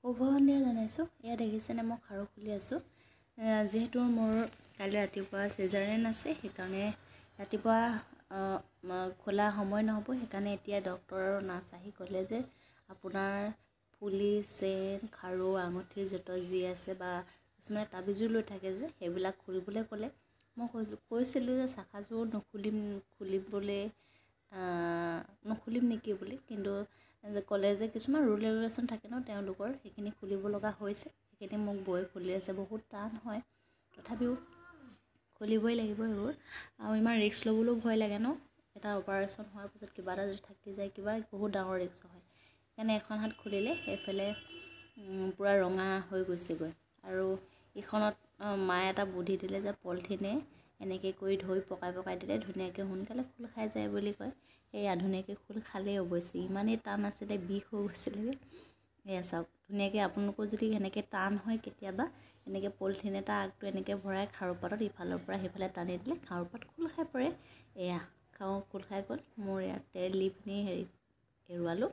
শুভ সন্ধিয়া জনাইছোঁ। এয়া দেখিছেনে মই খাৰু খুলি আছোঁ। যিহেতু মোৰ কালি ৰাতিপুৱা চিজাৰিন আছে, সেইকাৰণে ৰাতিপুৱা খোলা সময় নহ'ব। সেইকাৰণে এতিয়া ডক্টৰ আৰু নাৰ্ছ আহি ক'লে যে আপোনাৰ ফুলি, চেইন, খাৰু, আঙুঠি য'ত যি আছে বা কিছুমানে তাবিজো লৈ থাকে যে সেইবিলাক খুলিবলৈ ক'লে। মই কৈছিলোঁ যে চাকাযোৰ নুখুলিম নেকি বুলি, কিন্তু ক'লে যে কিছুমান ৰুল ৰেগুলেশ্যন থাকে ন তেওঁলোকৰ, সেইখিনি খুলিব লগা হৈছে। সেইখিনি মোক বৌয়ে খুলি আছে। বহুত টান হয়, তথাপিও খুলিবই লাগিব সেইবোৰ। আৰু ইমান ৰিস্ক ল'বলৈও ভয় লাগে ন। এটা অপাৰেশ্যন হোৱাৰ পিছত কিবা এটা যদি থাকি যায়, কিবা বহুত ডাঙৰ ৰিস্ক হয়। সেইকাৰণে এখন হাত খুলিলে সেইফালে পূৰা ৰঙা হৈ গৈছেগৈ। আৰু ইখনত মায়ে এটা বুদ্ধি দিলে যে পলিথিনে এনেকৈ কৰি ধৰি পকাই দিলে ধুনীয়াকৈ সোনকালে খোল খাই যায় বুলি কয়। সেয়া ধুনীয়াকৈ খোল খালেই অৱশ্যে ইমানেই টান আছিলে, বিষ হৈ গৈছিলে। এয়া চাওক, ধুনীয়াকৈ আপোনালোকৰ যদি এনেকৈ টান হয় কেতিয়াবা, এনেকৈ পলিথিন এটা আগটো এনেকৈ ভৰাই খাৰুপাতত ইফালৰ পৰা সিফালে টানি দিলে খাৰুপাত খোল খাই পৰে। এয়া খোল খাই গ'ল। মোৰ ইয়াতে লিপ নি এৰুৱালোঁ।